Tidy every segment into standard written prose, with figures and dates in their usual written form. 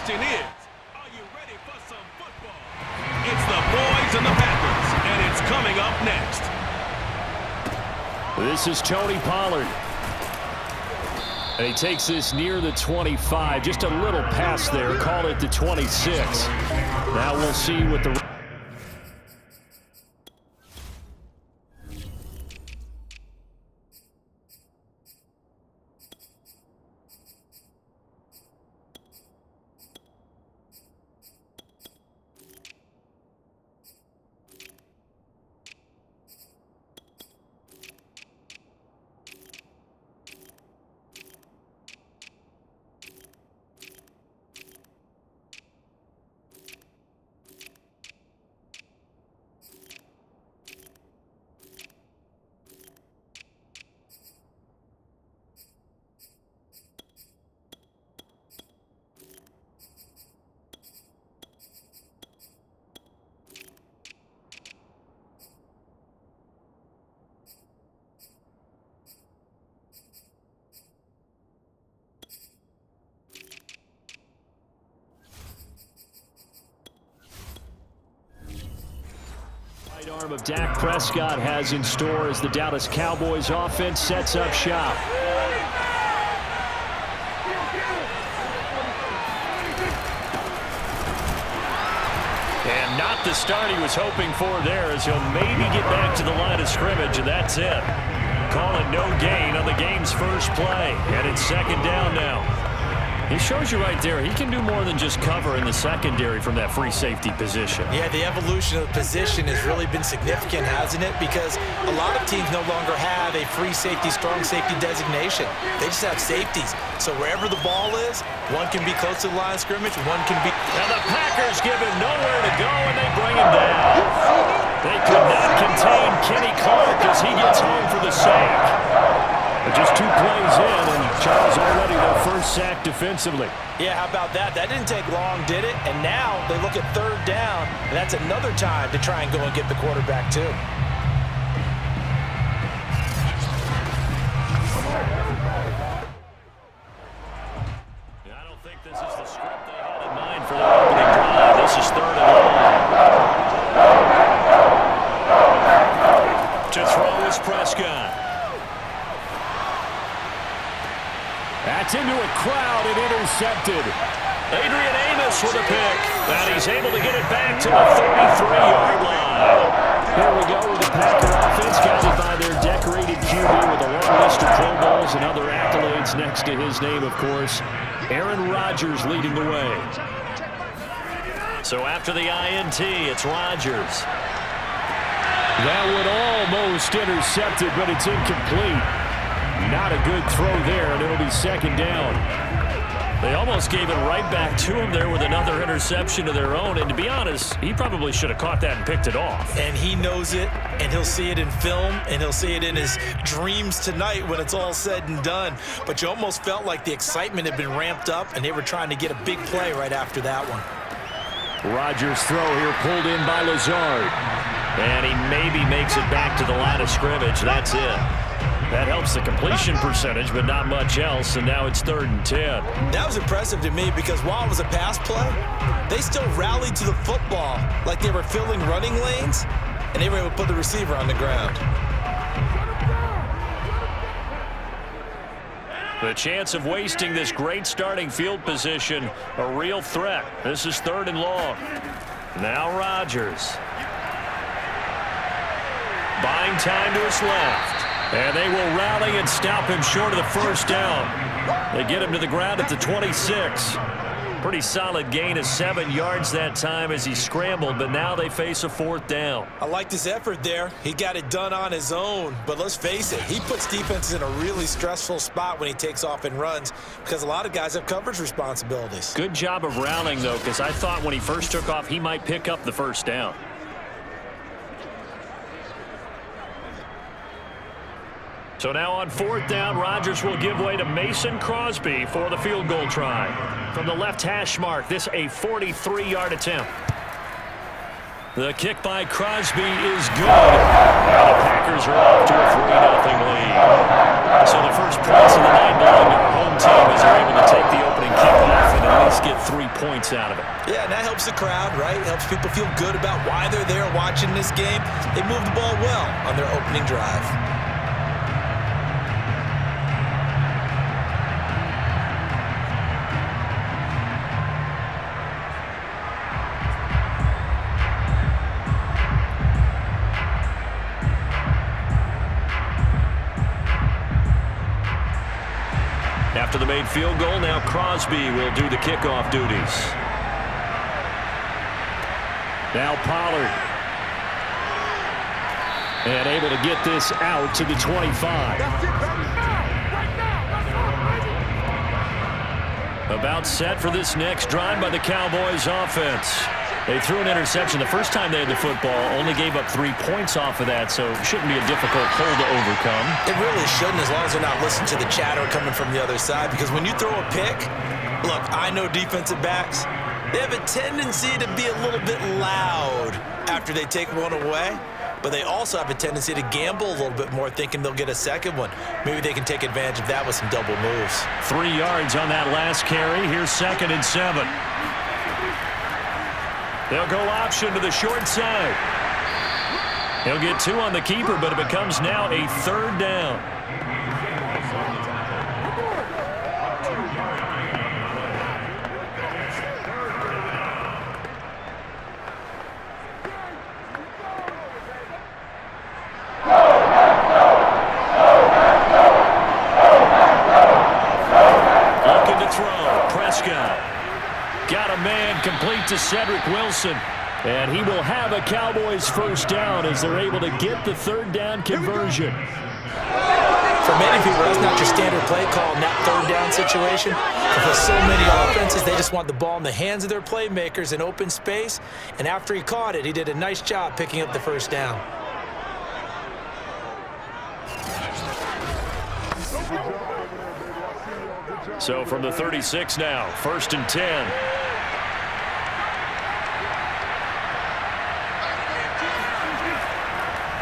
question is, are you ready for some football? It's the boys and the Packers, and it's coming up next. This is Tony Pollard. And he takes this near the 25. Just a little pass there. Call it the 26. Now we'll see what the... arm of Dak Prescott has in store as the Dallas Cowboys offense sets up shop. And not the start he was hoping for there, as he'll maybe get back to the line of scrimmage, and that's it. Call it no gain on the game's first play, and it's second down now. He shows you right there, he can do more than just cover in the secondary from that free safety position. Yeah, the evolution of the position has really been significant, hasn't it? Because a lot of teams no longer have a free safety, strong safety designation. They just have safeties. So wherever the ball is, one can be close to the line of scrimmage, one can be... And the Packers give him nowhere to go, and they bring him down. They could not contain Kenny Clark as he gets home for the sack. But just 2 plays in, and Charles already their first sack defensively. Yeah, how about that? That didn't take long, did it? And now they look at third down, and that's another time to try and go and get the quarterback, too. I don't think this is the script they had in mind for the opening drive. This is third and long. To throw is Prescott. That's into a crowd and intercepted. Adrian Amos with a pick. And he's able to get it back to the 33-yard line. Here we go with the Packer offense, guided by their decorated QB with a long list of Pro Bowls and other accolades next to his name, of course. Aaron Rodgers leading the way. So after the INT, it's Rodgers. That one almost intercepted, but it's incomplete. Not a good throw there, and it'll be second down. They almost gave it right back to him there with another interception of their own. And to be honest, he probably should have caught that and picked it off. And he knows it, and he'll see it in film, and he'll see it in his dreams tonight when it's all said and done. But you almost felt like the excitement had been ramped up, and they were trying to get a big play right after that one. Rodgers' throw here pulled in by Lazard. And he maybe makes it back to the line of scrimmage. That's it. That helps the completion percentage, but not much else, and now it's 3rd and 10. That was impressive to me because while it was a pass play, they still rallied to the football like they were filling running lanes, and they were able to put the receiver on the ground. The chance of wasting this great starting field position, a real threat. This is 3rd and long. Now Rodgers. Buying time to his left. And they will rally and stop him short of the first down. They get him to the ground at the 26. Pretty solid gain of 7 yards that time as he scrambled, but now they face a 4th down. I like his effort there. He got it done on his own, but let's face it, he puts defenses in a really stressful spot when he takes off and runs because a lot of guys have coverage responsibilities. Good job of rallying, though, because I thought when he first took off, he might pick up the first down. So now on 4th down, Rodgers will give way to Mason Crosby for the field goal try. From the left hash mark, this a 43-yard attempt. The kick by Crosby is good. Now the Packers are off to a 3-0 lead. So the first points of the night belong to our home team as they're able to take the opening kickoff and at least get 3 points out of it. Yeah, and that helps the crowd, right? Helps people feel good about why they're there watching this game. They moved the ball well on their opening drive. After the made field goal, now Crosby will do the kickoff duties. Now Pollard. And able to get this out to the 25. About set for this next drive by the Cowboys offense. They threw an interception the first time they had the football, only gave up 3 points off of that, so it shouldn't be a difficult hole to overcome. It really shouldn't, as long as they're not listening to the chatter coming from the other side, because when you throw a pick, look, I know defensive backs, they have a tendency to be a little bit loud after they take one away, but they also have a tendency to gamble a little bit more, thinking they'll get a second one. Maybe they can take advantage of that with some double moves. 3 yards on that last carry. Here's 2nd and 7. They'll go option to the short side. He'll get 2 on the keeper, but it becomes now a 3rd down. Looking to throw. Prescott. Got a man complete to Cedric Wilson. And he will have a Cowboys first down as they're able to get the 3rd down conversion. For many people, that's not your standard play call in that 3rd down situation. But for so many offenses, they just want the ball in the hands of their playmakers in open space. And after he caught it, he did a nice job picking up the first down. So from the 36 now, 1st and 10.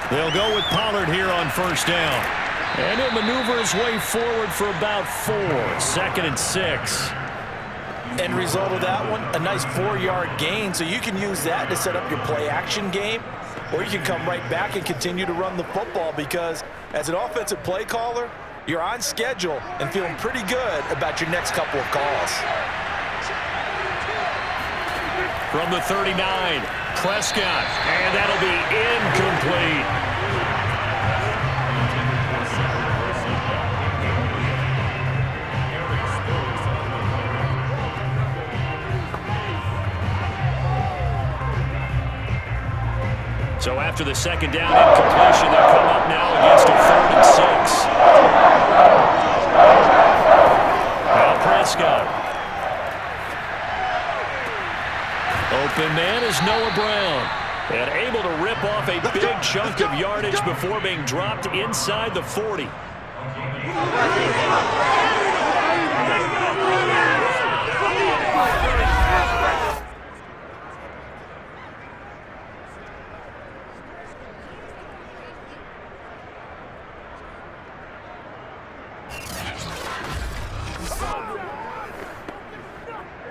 They'll go with Pollard here on 1st down. And he'll maneuver his way forward for about 4. 2nd and 6. End result of that one, a nice 4-yard gain. So you can use that to set up your play-action game, or you can come right back and continue to run the football, because as an offensive play caller, you're on schedule and feeling pretty good about your next couple of calls. From the 39, Prescott, and that'll be incomplete. So after the 2nd down incompletion, they'll come up now against a 3rd and 6. Now Prescott. Open man is Noah Brown. And able to rip off a big chunk of yardage before being dropped inside the 40.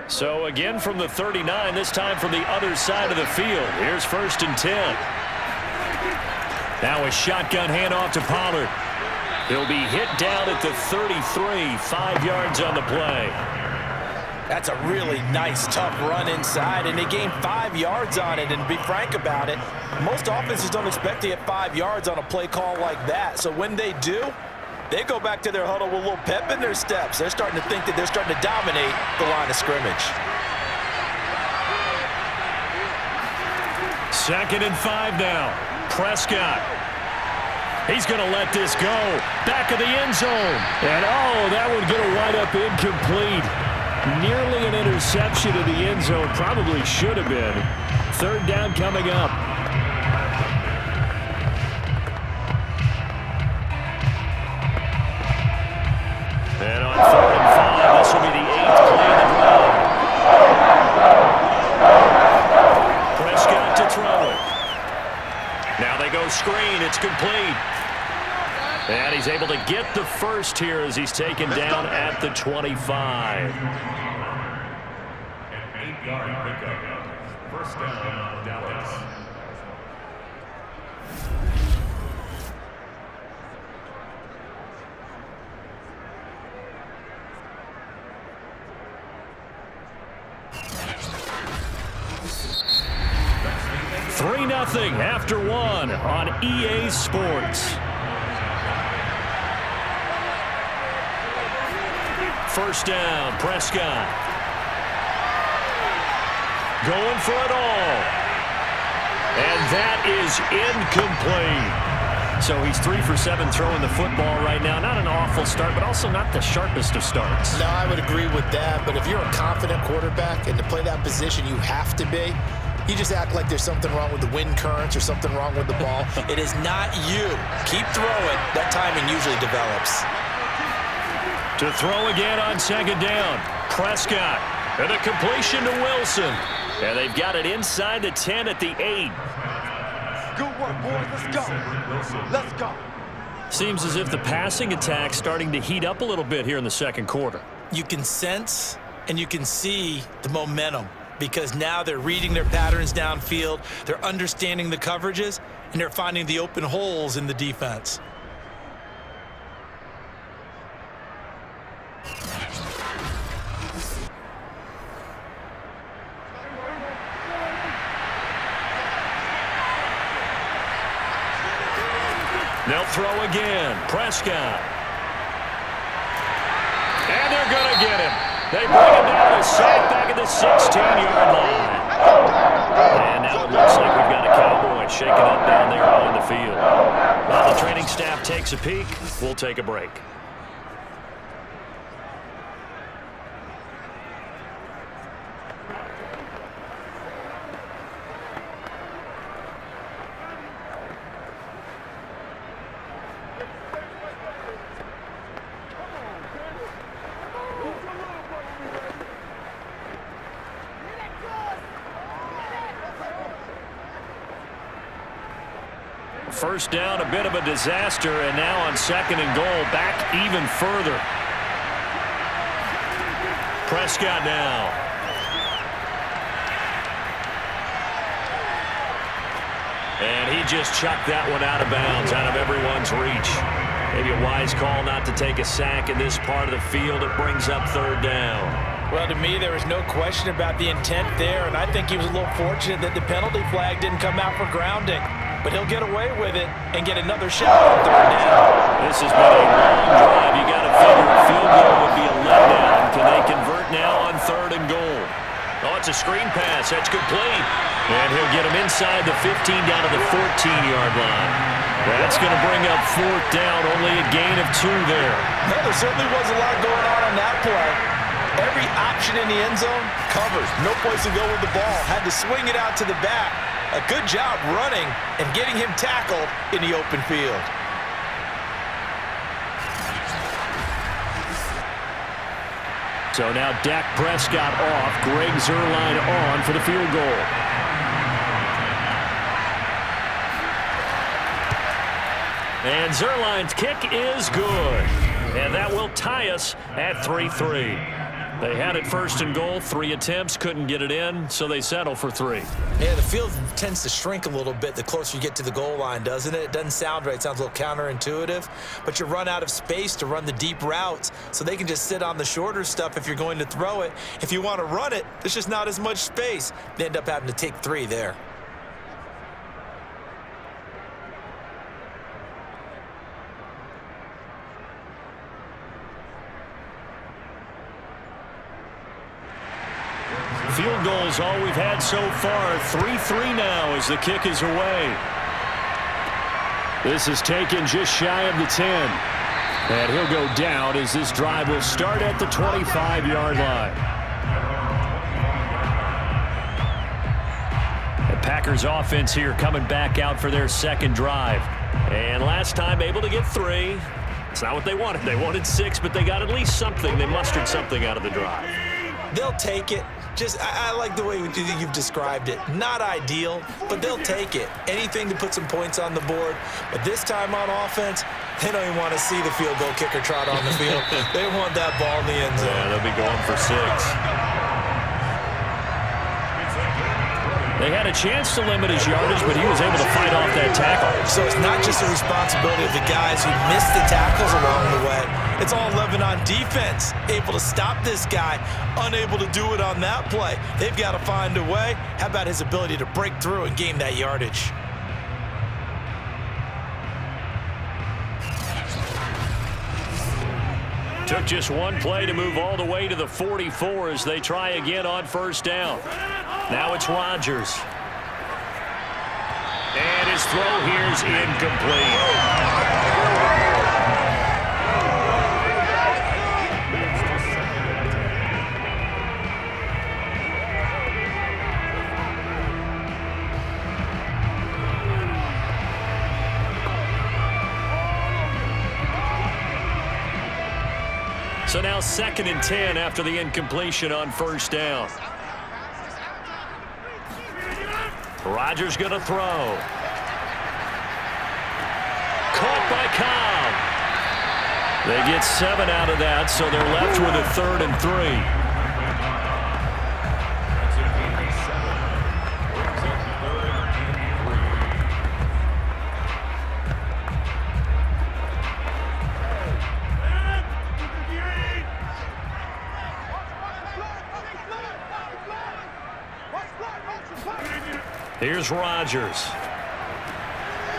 So again from the 39, this time from the other side of the field. Here's 1st and 10. Now a shotgun handoff to Pollard. He'll be hit down at the 33, 5 yards on the play. That's a really nice, tough run inside, and they gained 5 yards on it. And to be frank about it, most offenses don't expect to get 5 yards on a play call like that. So when they do, they go back to their huddle with a little pep in their steps. They're starting to think that they're starting to dominate the line of scrimmage. 2nd and 5 now. Prescott. He's going to let this go. Back of the end zone. And, oh, that one going to wind up incomplete. Nearly an interception in the end zone. Probably should have been. 3rd down coming up. And on 3rd and 5, this will be the 8th play of the drive. Prescott to throw it. Now they go screen. It's complete. And he's able to get the first here as he's taken down at the 25. Yard pickup. First down, Dallas. Three 0 after one on EA Sports. First down, Prescott. Going for it all. And that is incomplete. So he's 3 for 7 throwing the football right now. Not an awful start, but also not the sharpest of starts. No, I would agree with that. But if you're a confident quarterback and to play that position, you have to be. You just act like there's something wrong with the wind currents or something wrong with the ball. It is not you. Keep throwing. That timing usually develops. To throw again on second down. Prescott. And a completion to Wilson. And they've got it inside the 10 at the 8. Good work, boys. Let's go. Let's go. Seems as if the passing attack's starting to heat up a little bit here in the second quarter. You can sense and you can see the momentum because now they're reading their patterns downfield, they're understanding the coverages, and they're finding the open holes in the defense. They'll throw again. Prescott. And they're going to get him. They bring him down to a sack back at the 16-yard line. And now it looks like we've got a Cowboy shaking up down there on the field. While the training staff takes a peek, we'll take a break. First down, a bit of a disaster, and now on second and goal, back even further. Prescott now. And he just chucked that one out of bounds, out of everyone's reach. Maybe a wise call not to take a sack in this part of the field. It brings up third down. Well, to me, there was no question about the intent there, and I think he was a little fortunate that the penalty flag didn't come out for grounding. But he'll get away with it and get another shot on third down. This has been a long drive. You got to figure a field goal would be a letdown. Can they convert now on third and goal? Oh, it's a screen pass. That's complete. And he'll get him inside the 15 down to the 14-yard line. That's going to bring up fourth down. Only a gain of 2 there. No, there certainly was a lot going on that play. Every option in the end zone covered. No place to go with the ball. Had to swing it out to the back. A good job running and getting him tackled in the open field. So now Dak Prescott off. Greg Zuerlein on for the field goal. And Zuerlein's kick is good. And that will tie us at 3-3. They had it first and goal, 3 attempts, couldn't get it in, so they settle for 3. Yeah, the field tends to shrink a little bit the closer you get to the goal line, doesn't it? It doesn't sound right. It sounds a little counterintuitive. But you run out of space to run the deep routes, so they can just sit on the shorter stuff if you're going to throw it. If you want to run it, there's just not as much space. They end up having to take 3 there. Field goals all we've had so far. 3-3 now as the kick is away. This is taken just shy of the 10. And he'll go down as this drive will start at the 25-yard line. The Packers offense here coming back out for their second drive. And last time able to get 3. It's not what they wanted. They wanted 6, but they got at least something. They mustered something out of the drive. They'll take it. I like the way you've described it. Not ideal, but they'll take it. Anything to put some points on the board. But this time on offense, they don't even want to see the field goal kicker trot on the field. They want that ball in the end zone. Yeah, they'll be going for 6. They had a chance to limit his yardage, but he was able to fight off that tackle. So it's not just the responsibility of the guys who missed the tackles along the way. It's all living on defense, able to stop this guy, unable to do it on that play. They've got to find a way. How about his ability to break through and gain that yardage? Took just one play to move all the way to the 44 as they try again on first down. Now it's Rodgers. And his throw here is incomplete. So now 2nd and 10 after the incompletion on first down. Rodgers going to throw. Caught by Cobb. They get 7 out of that, so they're left with a 3rd and 3. Here's Rodgers.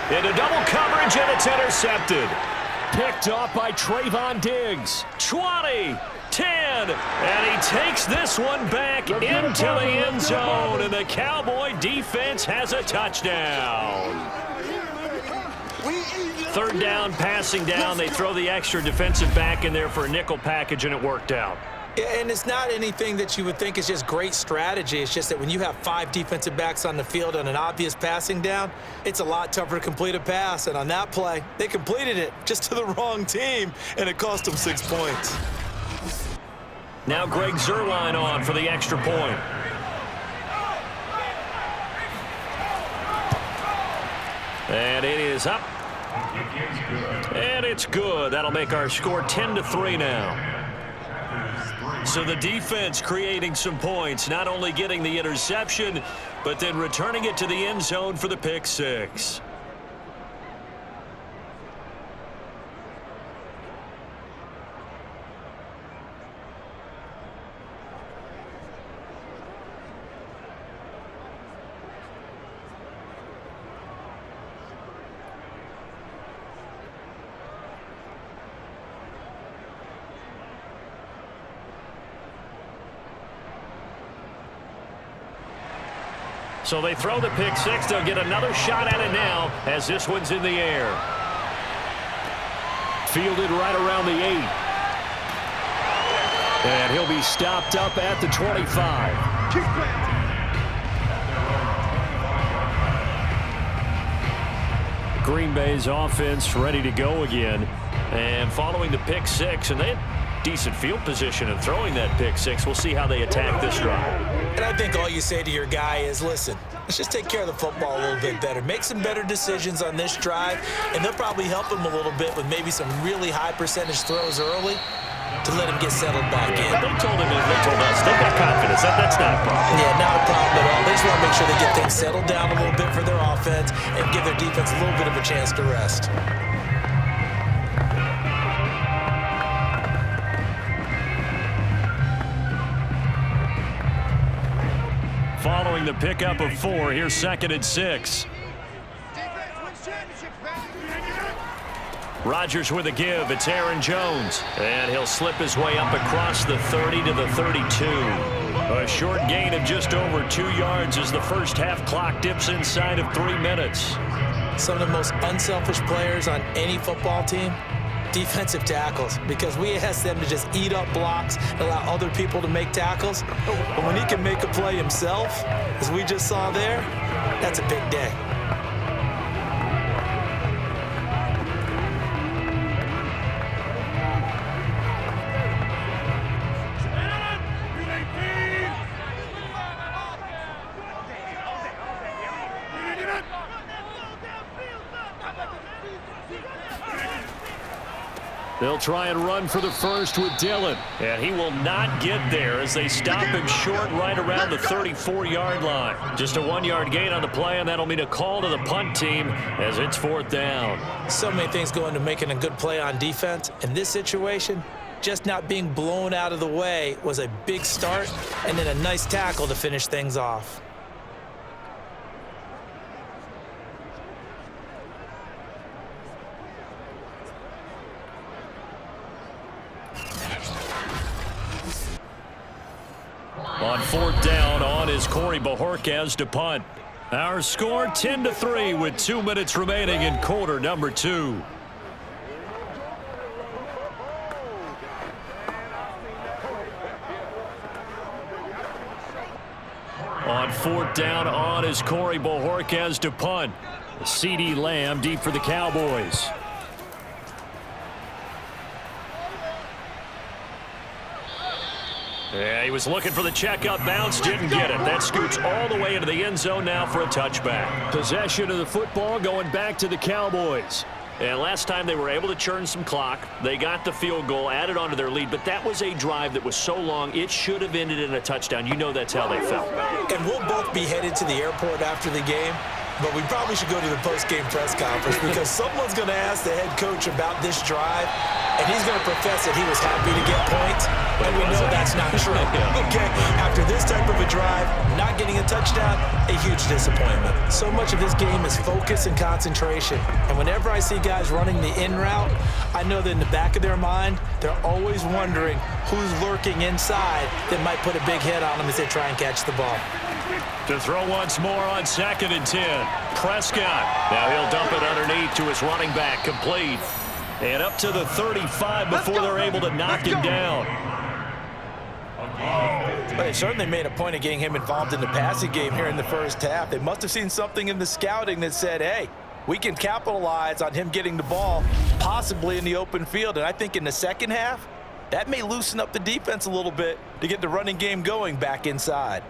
Into double coverage, and it's intercepted. Picked off by Trayvon Diggs. 20, 10, and he takes this one back into the end zone, and the Cowboy defense has a touchdown. 3rd down, passing down. They throw the extra defensive back in there for a nickel package, and it worked out. Yeah, and it's not anything that you would think is just great strategy. It's just that when you have 5 defensive backs on the field on an obvious passing down, it's a lot tougher to complete a pass. And on that play, they completed it just to the wrong team, and it cost them 6 points. Now Greg Zuerlein on for the extra point. And it is up. And it's good. That'll make our score 10-3 now. So the defense creating some points, not only getting the interception, but then returning it to the end zone for the pick six. So they throw the pick six. They'll get another shot at it now as this one's in the air. Fielded right around the 8. And he'll be stopped up at the 25. Green Bay's offense ready to go again. And following the pick six, and they had decent field position in throwing that pick six. We'll see how they attack this drive. And I think all you say to your guy is, listen, let's just take care of the football a little bit better. Make some better decisions on this drive, and they'll probably help him a little bit with maybe some really high percentage throws early to let him get settled back in. They told him, they told us, they've got confidence. That's not a problem. Yeah, not a problem at all. They just want to make sure they get things settled down a little bit for their offense and give their defense a little bit of a chance to rest. Following the pickup of 4, here's 2nd and 6. Rodgers with a give. It's Aaron Jones. And he'll slip his way up across the 30 to the 32. A short gain of just over 2 yards as the first half clock dips inside of 3 minutes. Some of the most unselfish players on any football team, defensive tackles, because we ask them to just eat up blocks and allow other people to make tackles. But when he can make a play himself, as we just saw there, that's a big day. They'll try and run for the first with Dillon. And he will not get there as they stop him short right around the 34-yard line. Just a 1-yard gain on the play, and that'll mean a call to the punt team as it's 4th down. So many things go into making a good play on defense. In this situation, just not being blown out of the way was a big start, and then a nice tackle to finish things off. On 4th down, on is Corey Bojorquez to punt. Our score 10-3 with 2 minutes remaining in quarter number 2. On 4th down, on is Corey Bojorquez to punt. CeeDee Lamb deep for the Cowboys. Yeah, he was looking for the checkup bounce, didn't get it. That scoots all the way into the end zone now for a touchback. Possession of the football going back to the Cowboys. And last time they were able to churn some clock. They got the field goal, added on to their lead, but that was a drive that was so long, it should have ended in a touchdown. You know that's how they felt. And we'll both be headed to the airport after the game, but we probably should go to the post-game press conference because someone's going to ask the head coach about this drive, and he's going to profess that he was happy to get points, and we know that's not true. Okay, after this type of a drive, not getting a touchdown, a huge disappointment. So much of this game is focus and concentration, and whenever I see guys running the in route, I know that in the back of their mind, they're always wondering who's lurking inside that might put a big hit on them as they try and catch the ball. To throw once more on 2nd and 10. Prescott. Now he'll dump it underneath to his running back, complete. And up to the 35 before they're able to knock him down. But they certainly made a point of getting him involved in the passing game here in the first half. They must have seen something in the scouting that said, hey, we can capitalize on him getting the ball, possibly in the open field. And I think in the second half, that may loosen up the defense a little bit to get the running game going back inside.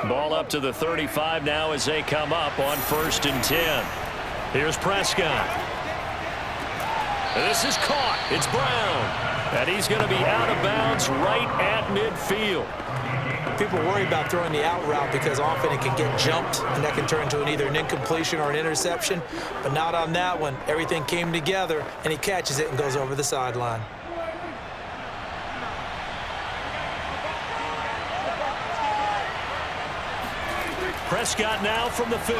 Ball up to the 35 now as they come up on 1st and 10. Here's Prescott. This is caught. It's Brown. And he's going to be out of bounds right at midfield. People worry about throwing the out route because often it can get jumped, and that can turn into either an incompletion or an interception. But not on that one. Everything came together, and he catches it and goes over the sideline. Prescott now from the 50.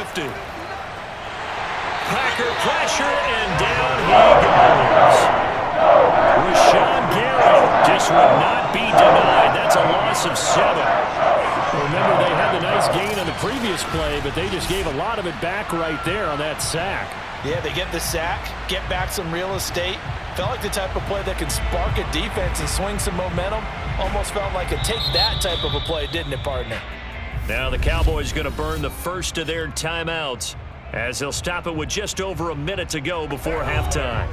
Packer pressure, and down he goes. Rashawn Gary just would not be denied. That's a loss of 7. Remember, they had the nice gain on the previous play, but they just gave a lot of it back right there on that sack. Yeah, they get the sack, get back some real estate. Felt like the type of play that can spark a defense and swing some momentum. Almost felt like a take-that type of a play, didn't it, partner? Now the Cowboys going to burn the first of their timeouts as they'll stop it with just over a minute to go before halftime.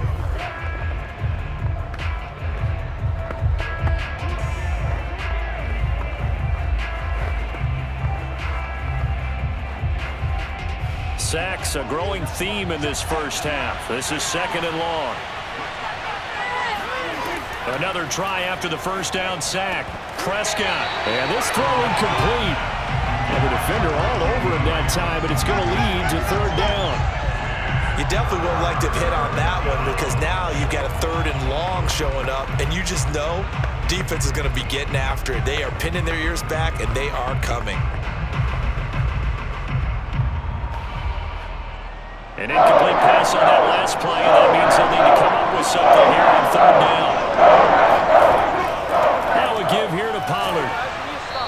Sacks a growing theme in this first half. This is 2nd and long. Another try after the first down sack. Prescott. And this throw incomplete. And the defender all over him that time, but it's going to lead to 3rd down. You definitely would like to have hit on that one because now you've got a 3rd and long showing up, and you just know defense is going to be getting after it. They are pinning their ears back, and they are coming. An incomplete pass on that last play, and that means they'll need to come up with something here on 3rd down. Now a give here to Pollard.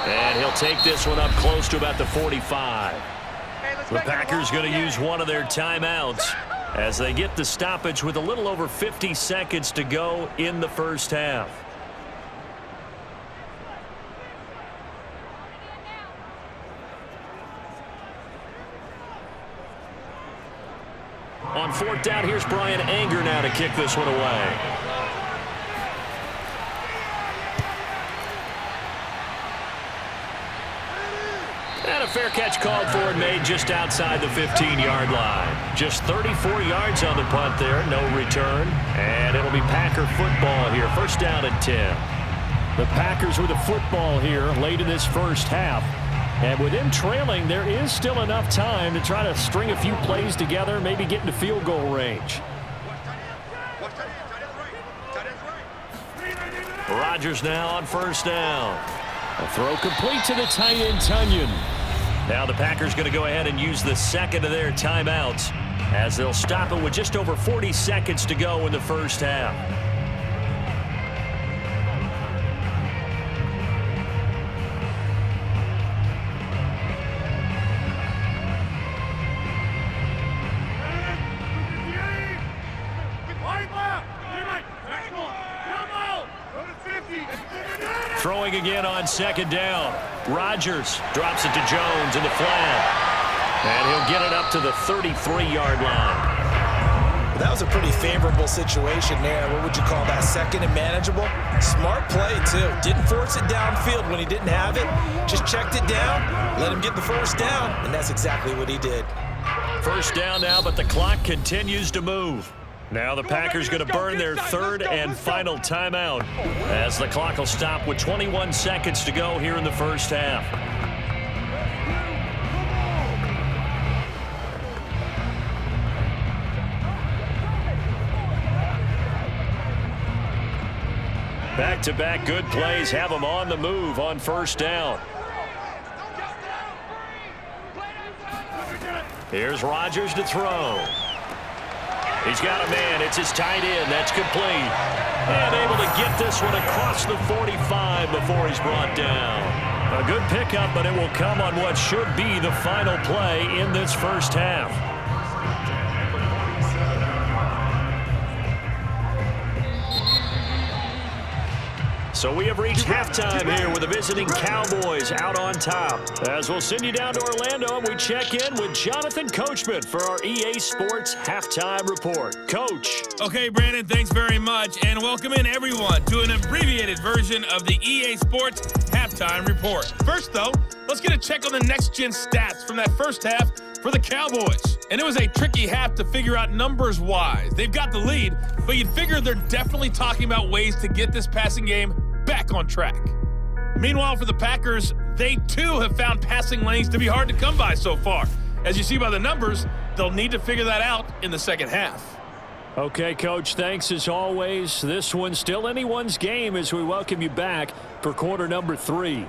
And he'll take this one up close to about the 45. The Packers going to use one of their timeouts as they get the stoppage with a little over 50 seconds to go in the first half. On 4th down, here's Brian Anger now to kick this one away. And And a fair catch called for and made just outside the 15-yard line. Just 34 yards on the punt there, no return. And it'll be Packer football here, first down and 10. The Packers with the football here late in this first half. And with them trailing, there is still enough time to try to string a few plays together, maybe get into field goal range. Rodgers now on first down. A throw complete to the tight end, Tunyon. Now the Packers going to go ahead and use the second of their timeouts as they'll stop it with just over 40 seconds to go in the first half. Throwing again on second down. Rodgers drops it to Jones in the flat. And he'll get it up to the 33-yard line. That was a pretty favorable situation there. What would you call that? Second and manageable? Smart play, too. Didn't force it downfield when he didn't have it. Just checked it down, let him get the first down, and that's exactly what he did. First down now, but the clock continues to move. Now the Packers going to burn their third and final timeout as the clock will stop with 21 seconds to go here in the first half. Back-to-back good plays have them on the move on first down. Here's Rodgers to throw. He's got a man. It's his tight end. That's complete. And able to get this one across the 45 before he's brought down. A good pickup, but it will come on what should be the final play in this first half. So we have reached halftime here with the visiting Cowboys out on top. As we'll send you down to Orlando and we check in with Jonathan Coachman for our EA Sports Halftime Report. Coach. Okay, Brandon, thanks very much. And welcome in, everyone, to an abbreviated version of the EA Sports Halftime Report. First, though, let's get a check on the next-gen stats from that first half for the Cowboys. And it was a tricky half to figure out numbers-wise. They've got the lead, but you'd figure they're definitely talking about ways to get this passing game back on track. Meanwhile, for the Packers, they too have found passing lanes to be hard to come by so far. As you see by the numbers, they'll need to figure that out in the second half. Okay, Coach, thanks as always. This one's still anyone's game as we welcome you back for quarter number 3.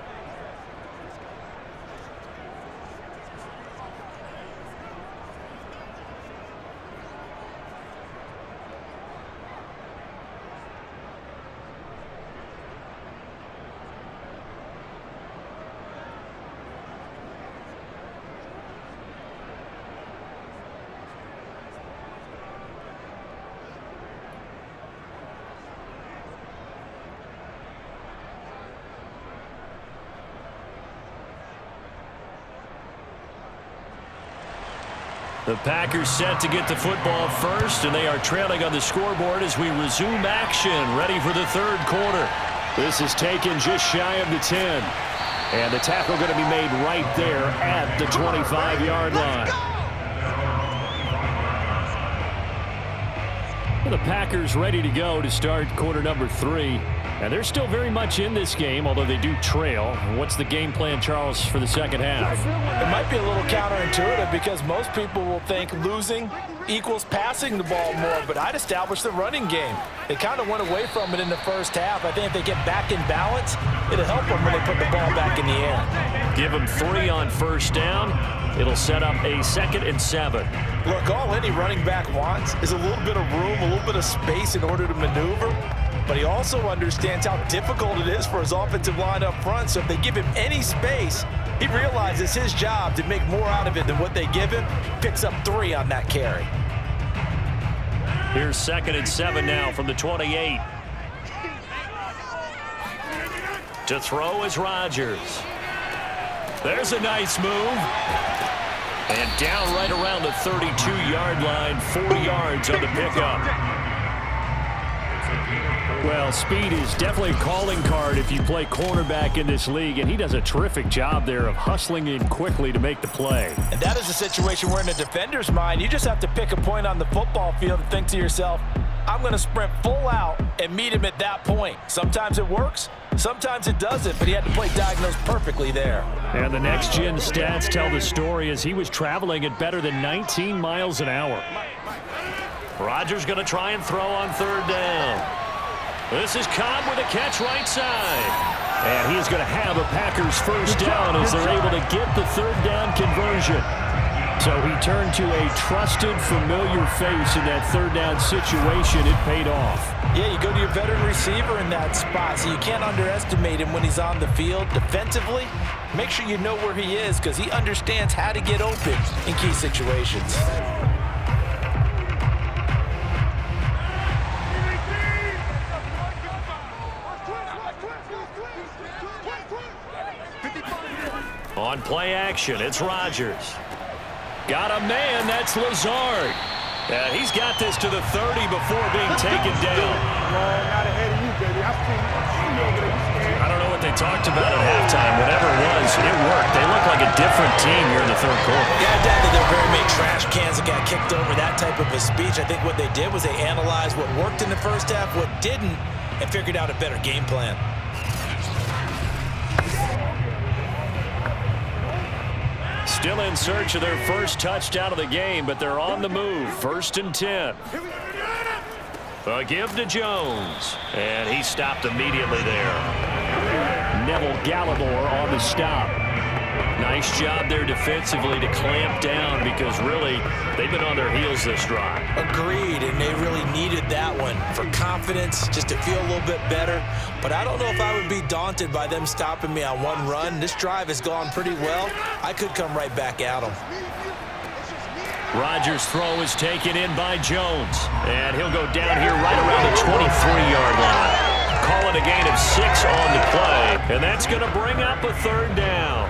The Packers set to get the football first, and they are trailing on the scoreboard as we resume action, ready for the third quarter. This is taken just shy of the 10. And the tackle going to be made right there at the 25-yard line. The Packers ready to go to start quarter number 3. And they're still very much in this game, although they do trail. What's the game plan, Charles, for the second half? It might be a little counterintuitive because most people will think losing equals passing the ball more, but I'd establish the running game. They kind of went away from it in the first half. I think if they get back in balance, it'll help them when they put the ball back in the air. Give them 3 on first down. It'll set up a 2nd and 7. Look, all any running back wants is a little bit of room, a little bit of space in order to maneuver. But he also understands how difficult it is for his offensive line up front. So if they give him any space, he realizes his job to make more out of it than what they give him. Picks up 3 on that carry. Here's 2nd and 7 now from the 28. To throw is Rodgers. There's a nice move. And down right around the 32-yard line, 4 yards on the pickup. Well, speed is definitely a calling card if you play cornerback in this league, and he does a terrific job there of hustling in quickly to make the play. And that is a situation where in a defender's mind, you just have to pick a point on the football field and think to yourself, I'm going to sprint full out and meet him at that point. Sometimes it works, sometimes it doesn't, but he had to play diagnose perfectly there. And the next-gen stats tell the story as he was traveling at better than 19 miles an hour. Rodgers going to try and throw on third down. This is Cobb with a catch right side. And he is going to have a Packers first down as they're able to get the third down conversion. So he turned to a trusted, familiar face in that third down situation. It paid off. Yeah, you go to your veteran receiver in that spot, so you can't underestimate him when he's on the field. Defensively, make sure you know where he is because he understands how to get open in key situations. On play action, it's Rodgers. Got a man, that's Lazard. He's got this to the 30 before being taken down. I don't know what they talked about at halftime. Whatever it was, it worked. They look like a different team here in the third quarter. Yeah, I doubt that there were very many trash cans that got kicked over, that type of a speech. I think what they did was they analyzed what worked in the first half, what didn't, and figured out a better game plan. Still in search of their first touchdown of the game, but they're on the move. 1st and 10. A give to Jones. And he stopped immediately there. Neville Gallimore on the stop. Nice job there defensively to clamp down because really they've been on their heels this drive. Agreed, and they really needed that one for confidence, just to feel a little bit better. But I don't know if I would be daunted by them stopping me on one run. This drive has gone pretty well. I could come right back at them. Rodgers' throw is taken in by Jones, and he'll go down here right around the 23-yard line. Call it a gain of 6 on the play, and that's going to bring up a third down.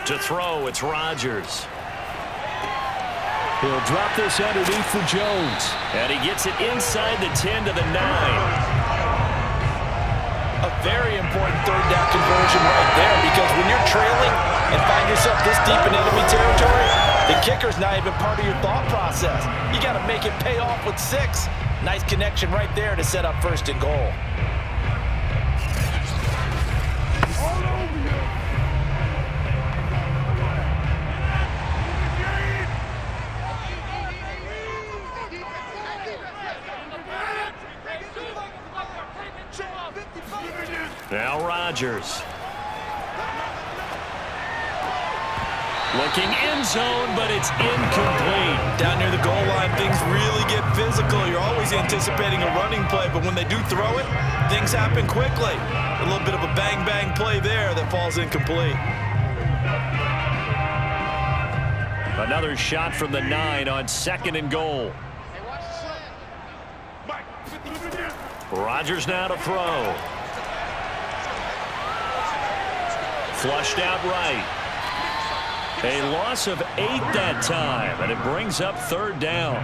To throw, it's Rodgers. He'll drop this underneath for Jones. And he gets it inside the 10 to the 9. A very important third down conversion right there because when you're trailing and find yourself this deep in enemy territory, the kicker's not even part of your thought process. You got to make it pay off with 6. Nice connection right there to set up 1st and goal. Now Rodgers. Looking end zone, but it's incomplete. Down near the goal line, things really get physical. You're always anticipating a running play, but when they do throw it, things happen quickly. A little bit of a bang-bang play there that falls incomplete. Another shot from the 9 on 2nd and goal. Rodgers now to throw. Flushed out right. A loss of 8 that time, and it brings up 3rd down.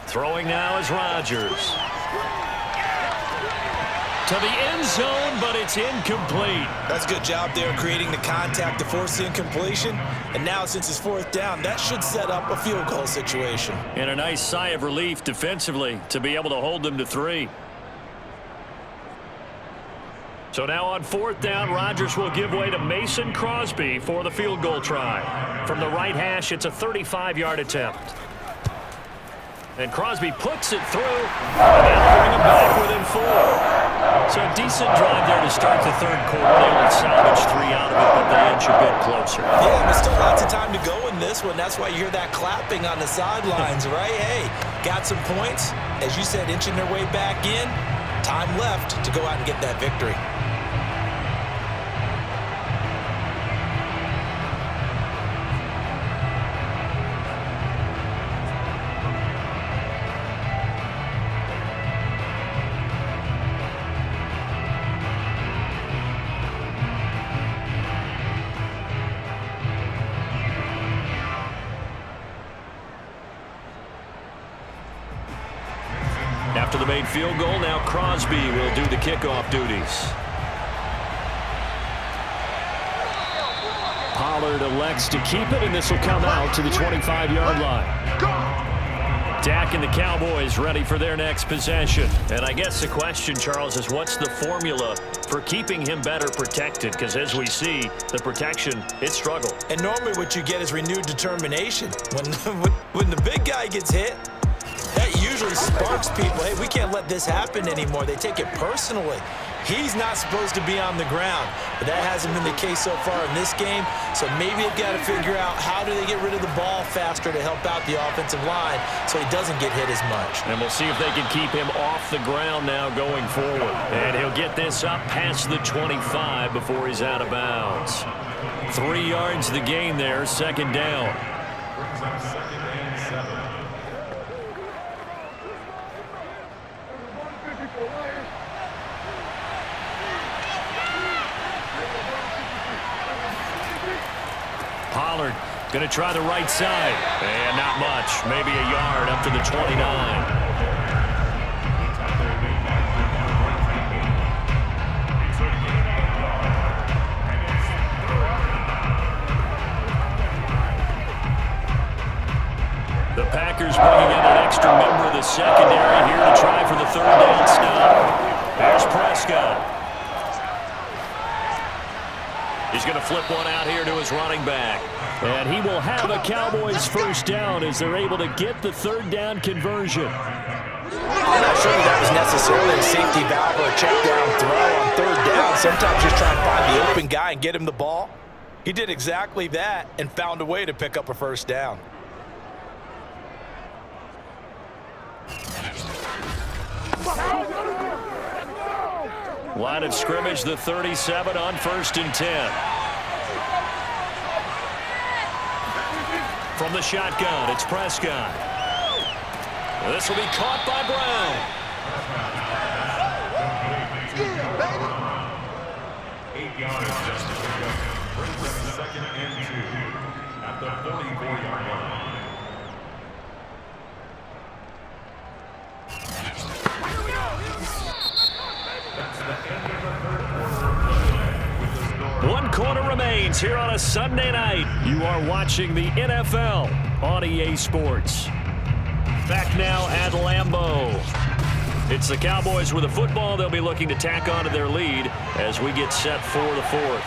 Throwing now is Rodgers. To the end zone, but it's incomplete. That's a good job there creating the contact to force the incompletion. And now since it's 4th down, that should set up a field goal situation. And a nice sigh of relief defensively to be able to hold them to 3. So now on 4th down, Rodgers will give way to Mason Crosby for the field goal try. From the right hash, it's a 35-yard attempt. And Crosby puts it through, and that'll bring him back within 4. So a decent drive there to start the third quarter. They would salvage 3 out of it, but they inch a bit closer. Yeah, there's still lots of time to go in this one. That's why you hear that clapping on the sidelines, right? Hey, got some points. As you said, inching their way back in. Time left to go out and get that victory. After the made field goal, now Crosby will do the kickoff duties. Pollard elects to keep it, and this will come out to the 25-yard line. Dak and the Cowboys ready for their next possession. And I guess the question, Charles, is what's the formula for keeping him better protected? Because as we see, the protection, it struggled. And normally what you get is renewed determination. When the big guy gets hit, that usually sparks people. Hey, we can't let this happen anymore. They take it personally. He's not supposed to be on the ground, but that hasn't been the case so far in this game. So maybe they've got to figure out how do they get rid of the ball faster to help out the offensive line so he doesn't get hit as much. And we'll see if they can keep him off the ground now going forward. And he'll get this up past the 25 before he's out of bounds. 3 yards the gain there, second down. Pollard going to try the right side. And not much. Maybe a yard up to the 29. The Packers bringing in an extra member of the secondary here to try for the third down stop. There's Prescott. He's going to flip one out here to his running back. And he will have a Cowboys first down as they're able to get the third down conversion. I'm not sure that was necessarily a safety valve or a check down throw on third down. Sometimes just try and find the open guy and get him the ball. He did exactly that and found a way to pick up a first down. Line of scrimmage, the 37 on 1st and 10. From the shotgun, it's Prescott. This will be caught by Brown. 8 yards just to pick up. Brings up 2nd and 2 at the 44-yard line. One quarter remains here on a Sunday night. You are watching the NFL on EA Sports. Back now at Lambeau. It's the Cowboys with the football. They'll be looking to tack onto their lead as we get set for the 4th.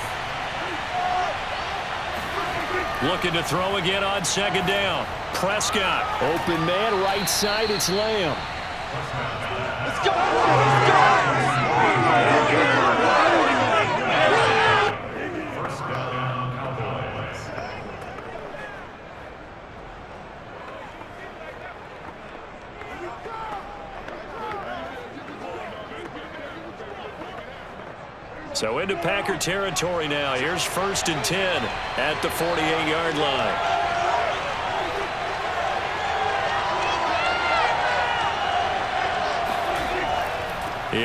Looking to throw again on 2nd down. Prescott. Open man, right side, it's Lamb. Let's go! Let's go! So into Packer territory now. Here's 1st and 10 at the 48-yard line.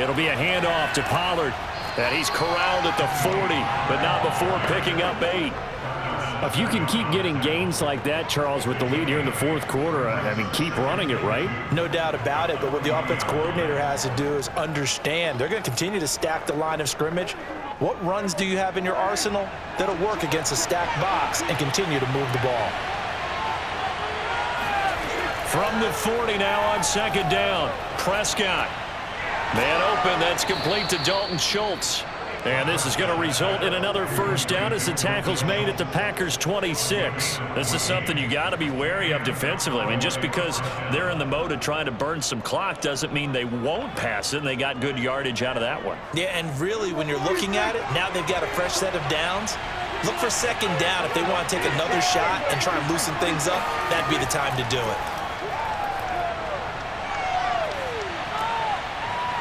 It'll be a handoff to Pollard. And he's corralled at the 40, but not before picking up 8. If you can keep getting gains like that, Charles, with the lead here in the 4th quarter, I mean, keep running it, right? No doubt about it, but what the offense coordinator has to do is understand they're going to continue to stack the line of scrimmage. What runs do you have in your arsenal that'll work against a stacked box and continue to move the ball? From the 40 now on 2nd down, Prescott. Man open, that's complete to Dalton Schultz. And this is going to result in another first down as the tackle's made at the Packers' 26. This is something you got to be wary of defensively. I mean, just because they're in the mode of trying to burn some clock doesn't mean they won't pass it, and they got good yardage out of that one. Yeah, and really, when you're looking at it, now they've got a fresh set of downs. Look for second down. If they want to take another shot and try and loosen things up, that'd be the time to do it.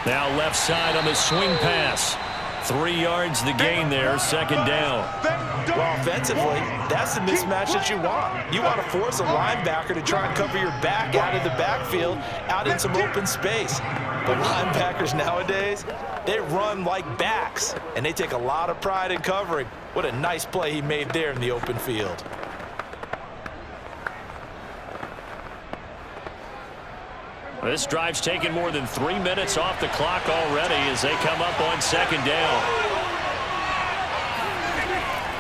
Now left side on the swing pass. 3 yards the gain there, second down. Well, offensively, that's the mismatch that you want. You want to force a linebacker to try and cover your back out of the backfield, out in some open space. But linebackers nowadays, they run like backs, and they take a lot of pride in covering. What a nice play he made there in the open field. This drive's taken more than 3 minutes off the clock already as they come up on second down.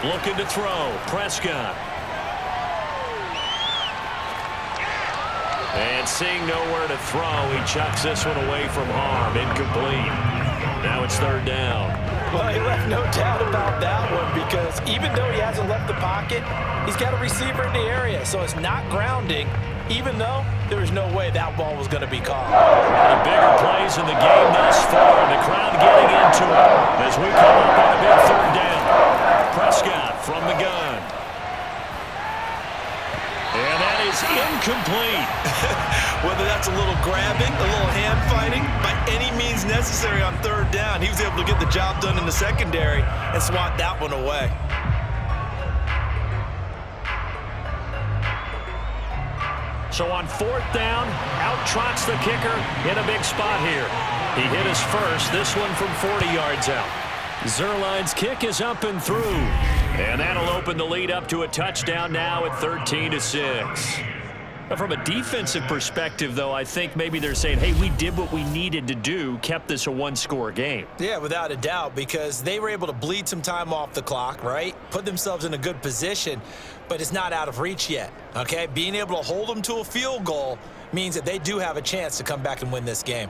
Looking to throw, Prescott. And seeing nowhere to throw, he chucks this one away from harm, incomplete. Now it's third down. Well, he left no doubt about that one because even though he hasn't left the pocket, he's got a receiver in the area, so it's not grounding, even though there was no way that ball was going to be caught. One of the bigger plays in the game thus far. The crowd getting into it as we come up on a big third down. Prescott from the gun. And that is incomplete. Whether that's a little grabbing, a little hand fighting, by any means necessary on third down, he was able to get the job done in the secondary and swat that one away. So on fourth down, out trots the kicker in a big spot here. He hit his first, this one from 40 yards out. Zerline's kick is up and through. And that'll open the lead up to a touchdown now at 13-6. From a defensive perspective, though, I think maybe they're saying, hey, we did what we needed to do, kept this a one-score game. Yeah, without a doubt, because they were able to bleed some time off the clock, right? Put themselves in a good position, but it's not out of reach yet, okay? Being able to hold them to a field goal means that they do have a chance to come back and win this game.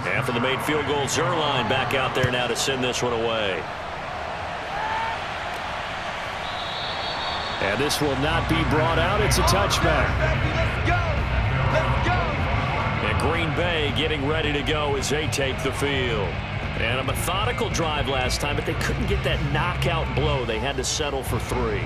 After the made field goal, Zerline back out there now to send this one away. And this will not be brought out. It's a touchback. Let's go! Let's go! And Green Bay getting ready to go as they take the field. And a methodical drive last time, but they couldn't get that knockout blow. They had to settle for 3.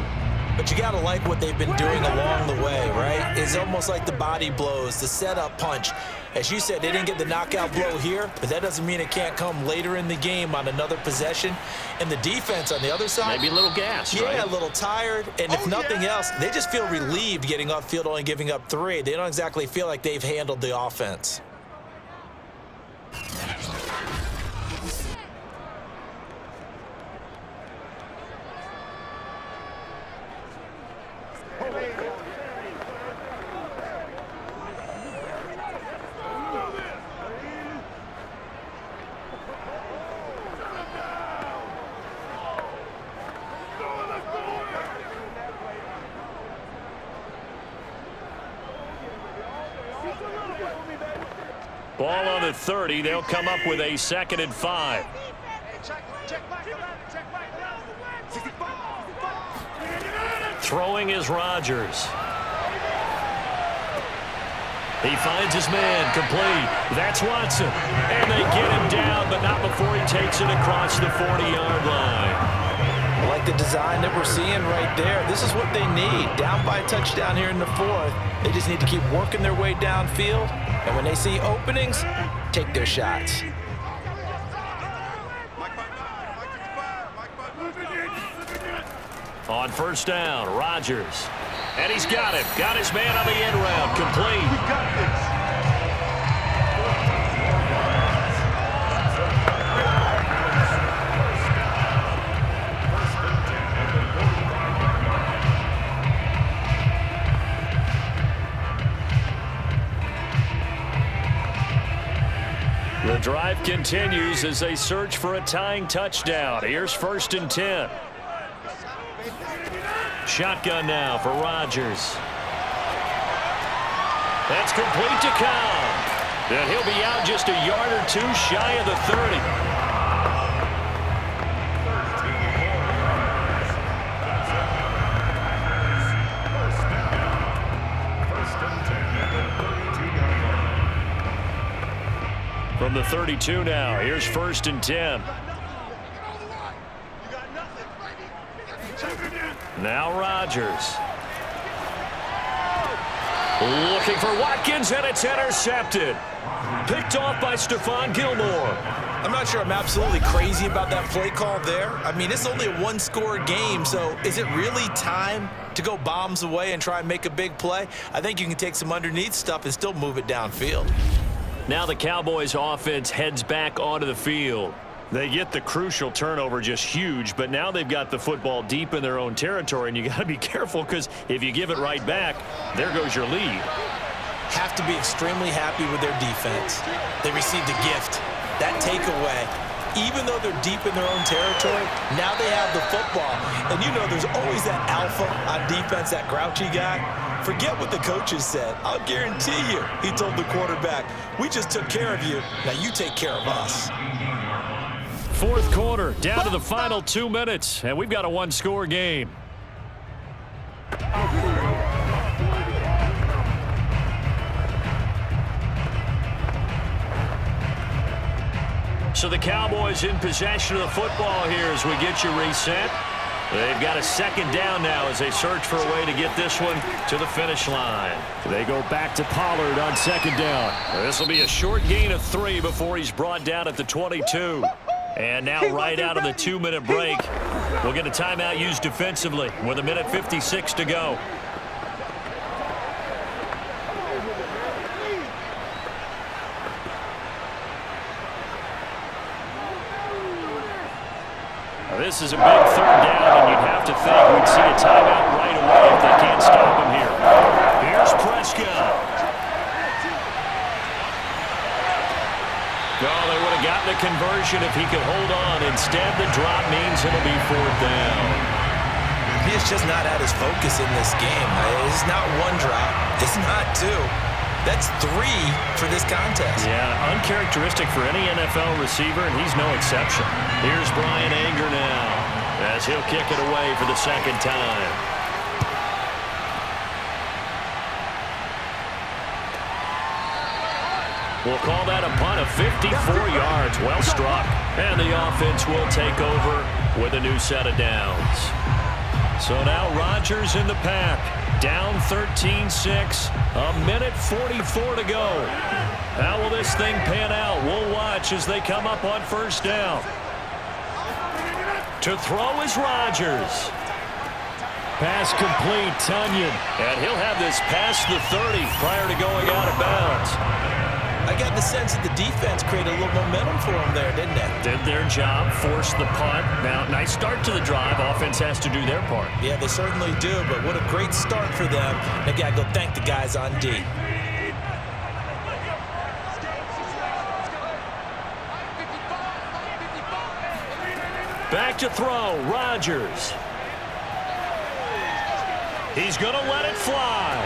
But you got to like what they've been doing along the way, right? It's almost like the body blows, the setup punch. As you said, they didn't get the knockout blow here, but that doesn't mean it can't come later in the game on another possession. And the defense on the other side, Maybe a little gas, yeah, right? a little tired. And if nothing else, they just feel relieved getting upfield, only giving up 3. They don't exactly feel like they've handled the offense. Ball on the 30. They'll come up with a 2nd and 5. Throwing is Rodgers. He finds his man, complete. That's Watson. And they get him down, but not before he takes it across the 40-yard line. I like the design that we're seeing right there. This is what they need. Down by a touchdown here in the 4th. They just need to keep working their way downfield. And when they see openings, take their shots. On first down, Rodgers. And he's got it. Got his man on the end round. Complete. We got this. The drive continues as they search for a tying touchdown. Here's 1st and 10. Shotgun now for Rodgers. That's complete to Cobb. And he'll be out just a yard or two shy of the 30. From the 32 now, here's 1st and 10. Now Rodgers. Looking for Watkins, and it's intercepted. Picked off by Stephon Gilmore. I'm not sure I'm absolutely crazy about that play call there. I mean, it's only a one-score game, so is it really time to go bombs away and try and make a big play? I think you can take some underneath stuff and still move it downfield. Now the Cowboys offense heads back onto the field. They get the crucial turnover, just huge, but now they've got the football deep in their own territory, and you got to be careful because if you give it right back, there goes your lead. Have to be extremely happy with their defense. They received a gift. That takeaway, even though they're deep in their own territory, now they have the football. And you know there's always that alpha on defense, that grouchy guy. Forget what the coaches said. I'll guarantee you, he told the quarterback, we just took care of you. Now you take care of us. 4th quarter, down to the final 2 minutes, and we've got a one-score game. So the Cowboys in possession of the football here as we get you reset. They've got a 2nd down now as they search for a way to get this one to the finish line. They go back to Pollard on 2nd down. This will be a short gain of 3 before he's brought down at the 22. And now right out of the 2-minute break, we'll get a timeout used defensively with 1:56 to go. This is a big 3rd down, and you'd have to think we'd see a timeout right away if they can't stop him here. Here's Prescott. Oh, they would have gotten a conversion if he could hold on. Instead, the drop means it'll be 4th down. He's just not at his focus in this game. It's not one drop. It's not 2. That's 3 for this contest. Yeah, uncharacteristic for any NFL receiver, and he's no exception. Here's Brian Anger now as he'll kick it away for the 2nd time. We'll call that a punt of 54 yards. Well struck. And the offense will take over with a new set of downs. So now Rodgers in the pack. Down 13-6. 1:44 to go. How will this thing pan out? We'll watch as they come up on 1st down. To throw is Rodgers. Pass complete, Tunyon. And he'll have this past the 30 prior to going out of bounds. I got the sense that the defense created a little momentum for them there, didn't they? Did their job, forced the punt. Now, nice start to the drive. Offense has to do their part. Yeah, they certainly do, but what a great start for them. They got to go thank the guys on D. Back to throw, Rodgers. He's going to let it fly.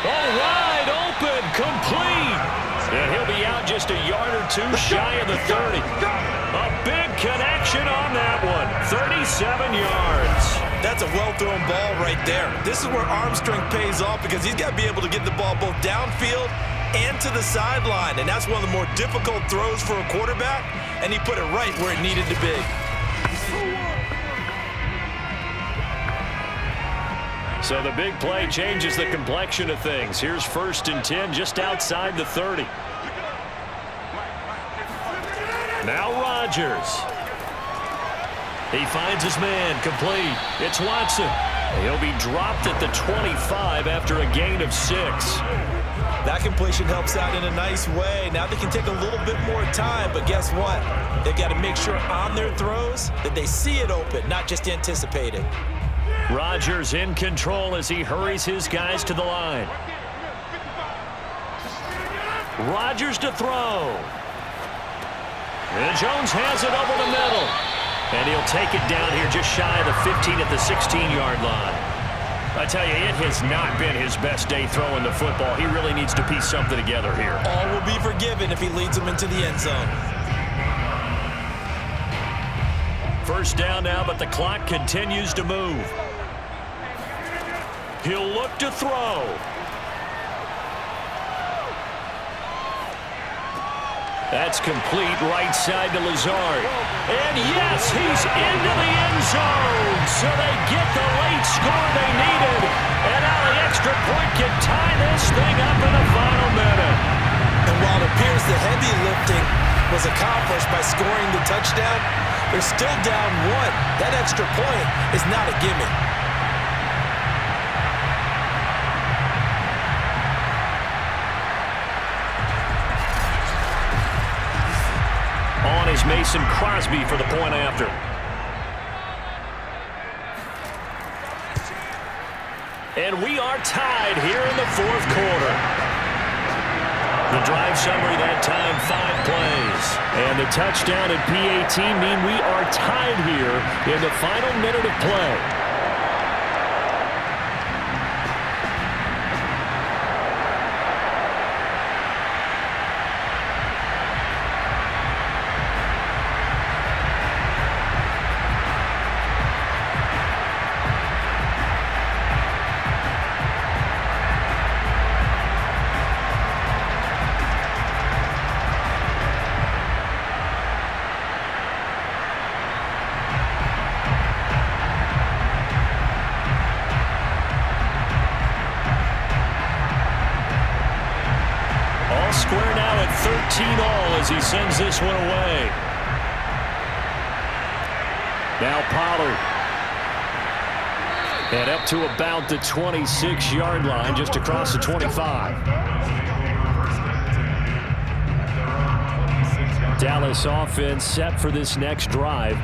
All wide open, complete. And he'll be out just a yard or two shy of the 30. A big connection on that one. 37 yards. That's a well-thrown ball right there. This is where arm strength pays off because he's got to be able to get the ball both downfield and to the sideline. And that's one of the more difficult throws for a quarterback. And he put it right where it needed to be. So the big play changes the complexion of things. Here's 1st and 10 just outside the 30. Now Rodgers. He finds his man, complete. It's Watson. He'll be dropped at the 25 after a gain of 6. That completion helps out in a nice way. Now they can take a little bit more time, but guess what? They've got to make sure on their throws that they see it open, not just anticipate it. Rodgers in control as he hurries his guys to the line. Rodgers to throw. And Jones has it over the middle. And he'll take it down here just shy of the 15 at the 16-yard line. I tell you, it has not been his best day throwing the football. He really needs to piece something together here. All will be forgiven if he leads them into the end zone. First down now, but the clock continues to move. He'll look to throw. That's complete right side to Lazard. And yes, he's into the end zone. So they get the late score they needed. And now the extra point can tie this thing up in the final minute. And while it appears the heavy lifting was accomplished by scoring the touchdown, they're still down 1. That extra point is not a gimme. On is Mason Crosby for the point after. And we are tied here in the fourth quarter. The drive summary that time, 5 plays. And the touchdown and PAT mean we are tied here in the final minute of play. Square now at 13-all as he sends this one away. Now Pollard. And up to about the 26-yard line, just across the 25. Dallas offense set for this next drive.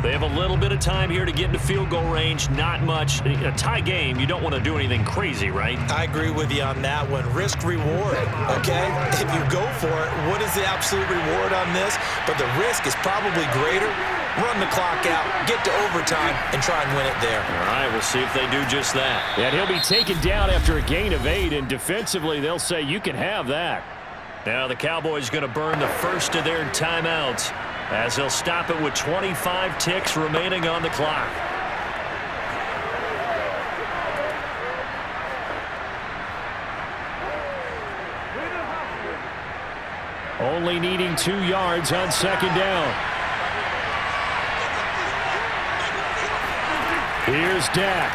They have a little bit of time here to get into field goal range. Not much. A tie game, you don't want to do anything crazy, right? I agree with you on that one. Risk reward, okay? If you go for it, what is the absolute reward on this? But the risk is probably greater. Run the clock out, get to overtime, and try and win it there. All right, we'll see if they do just that. And he'll be taken down after a gain of 8, and defensively they'll say you can have that. Now the Cowboys going to burn the first of their timeouts, as they'll stop it with 25 ticks remaining on the clock. Only needing 2 yards on second down. Here's Dak.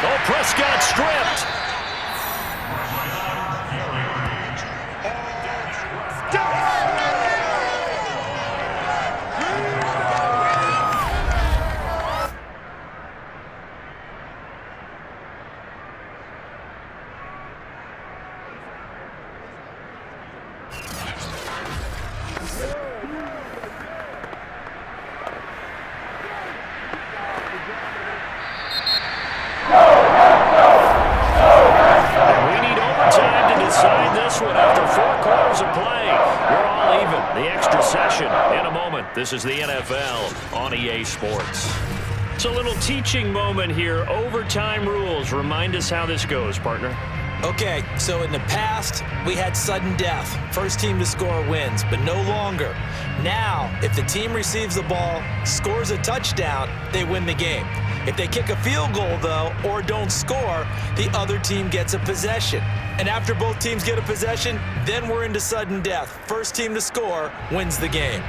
Oh, Prescott stripped. This is the NFL on EA Sports. It's a little teaching moment here. Overtime rules. Remind us how this goes, partner. Okay, so in the past, we had sudden death. First team to score wins, but no longer. Now, if the team receives the ball, scores a touchdown, they win the game. If they kick a field goal, though, or don't score, the other team gets a possession. And after both teams get a possession, then we're into sudden death. First team to score wins the game.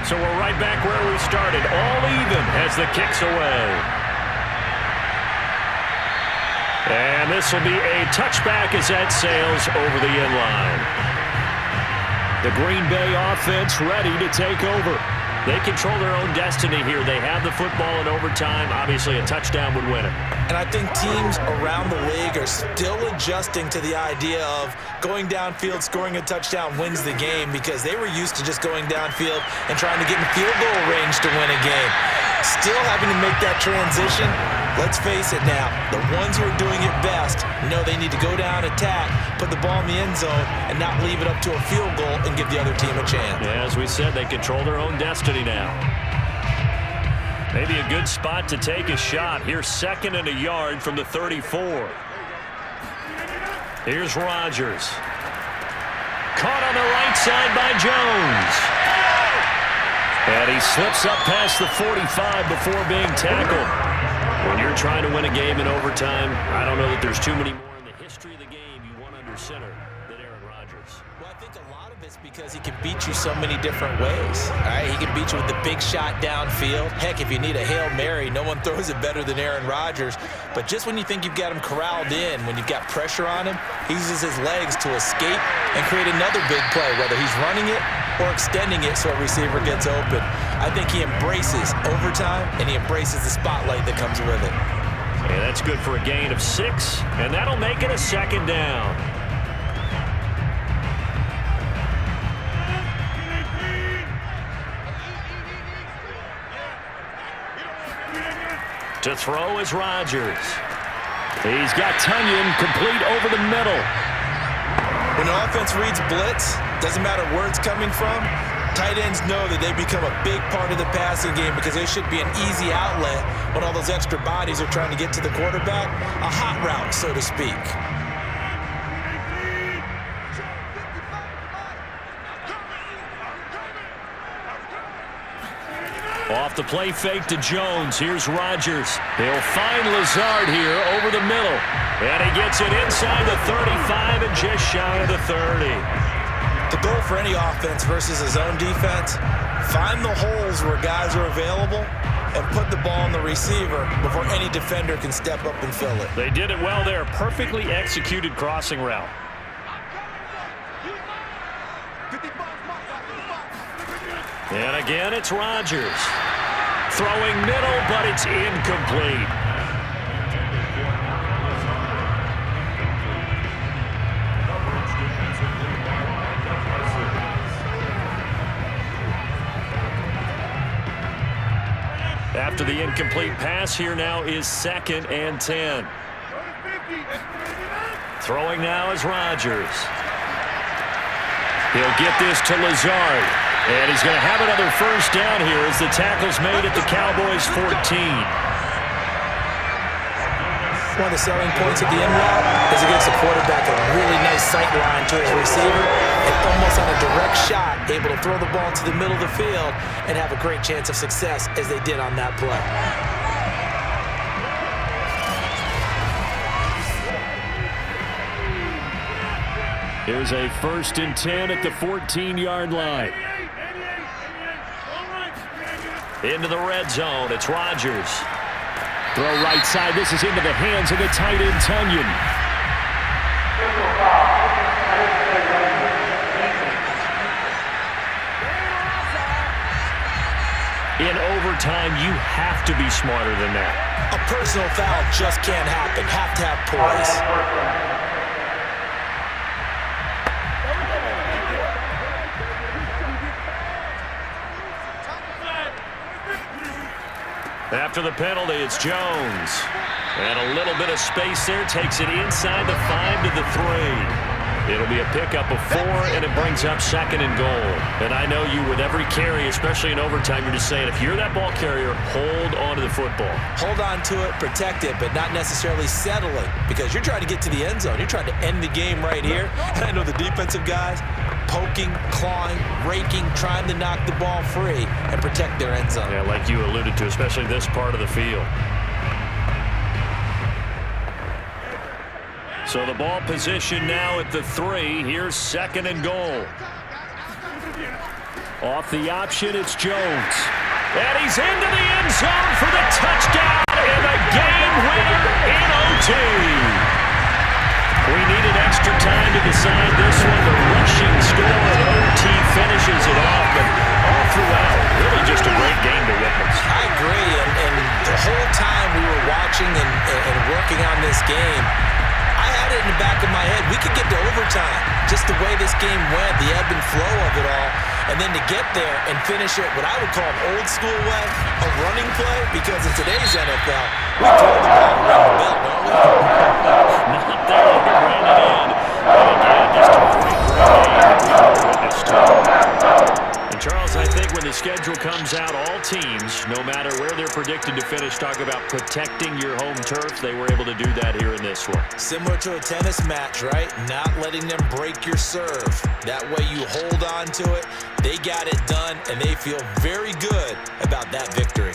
So we're right back where we started, all even as the kick's away. And this will be a touchback as that sails over the end line. The Green Bay offense ready to take over. They control their own destiny here. They have the football in overtime. Obviously, a touchdown would win it. And I think teams around the league are still adjusting to the idea of going downfield, scoring a touchdown wins the game, because they were used to just going downfield and trying to get in field goal range to win a game. Still having to make that transition. Let's face it now, the ones who are doing it best know they need to go down, attack, put the ball in the end zone, and not leave it up to a field goal and give the other team a chance. Yeah, as we said, they control their own destiny now. Maybe a good spot to take a shot. Here's 2nd and a yard from the 34. Here's Rodgers. Caught on the right side by Jones. And he slips up past the 45 before being tackled. When you're trying to win a game in overtime, I don't know that there's too many more in the history of the game you want under center than Aaron Rodgers. Well, I think a lot of it's because he can beat you so many different ways. All right, he can beat you with the big shot downfield. Heck, if you need a Hail Mary, no one throws it better than Aaron Rodgers. But just when you think you've got him corralled in, when you've got pressure on him, he uses his legs to escape and create another big play, whether he's running it or extending it so a receiver gets open. I think he embraces overtime, and he embraces the spotlight that comes with it. And that's good for a gain of 6, and that'll make it a 2nd down. To throw is Rodgers. He's got Tunyon complete over the middle. When the offense reads blitz, doesn't matter where it's coming from, tight ends know that they become a big part of the passing game because they should be an easy outlet when all those extra bodies are trying to get to the quarterback. A hot route, so to speak. Off the play fake to Jones. Here's Rodgers. He'll find Lazard here over the middle. And he gets it inside the 35 and just shy of the 30. The goal for any offense versus a zone defense, find the holes where guys are available and put the ball on the receiver before any defender can step up and fill it. They did it well there. Perfectly executed crossing route. And again, it's Rodgers. Throwing middle, but it's incomplete. After the incomplete pass, here now is 2nd and 10. Throwing now is Rodgers. He'll get this to Lazard. And he's going to have another 1st down here as the tackle's made at the Cowboys 14. One of the selling points of the end route is it gives the quarterback a really nice sight line to his receiver and almost on a direct shot, able to throw the ball into the middle of the field and have a great chance of success as they did on that play. Here's a 1st and 10 at the 14-yard line. Into the red zone, it's Rodgers. Throw right side, this is into the hands of the tight end, Tunyon. In overtime, you have to be smarter than that. A personal foul just can't happen. Have to have poise. After the penalty, it's Jones. And a little bit of space there. Takes it inside the 5 to the 3. It'll be a pickup of 4, and it brings up 2nd and goal. And I know you, with every carry, especially in overtime, you're just saying, if you're that ball carrier, hold on to the football. Hold on to it, protect it, but not necessarily settle it, because you're trying to get to the end zone. You're trying to end the game right here. And I know the defensive guys poking, clawing, raking, trying to knock the ball free and protect their end zone. Yeah, like you alluded to, especially this part of the field. So the ball position now at the 3. Here's 2nd and goal. Off the option, it's Jones. And he's into the end zone for the touchdown and the game winner in OT. We needed extra time to decide this one. The rushing score of OT finishes it off, but all throughout, really just game to witness. I agree, and the whole time we were watching and working on this game, I had it in the back of my head. We could get to overtime. Just the way this game went, the ebb and flow of it all. And then to get there and finish it what I would call an old school way, a running play, because in today's NFL, we throw the ball around the belt, don't we? Not there. He ran it in. And again, just a great game that we witnessed. And Charles, I think when the schedule comes out, all teams, no matter where they're predicted to finish, talk about protecting your home turf. They were able to do that here in this one. Similar to a tennis match, right? Not letting them break your serve. That way you hold on to it. They got it done, and they feel very good about that victory.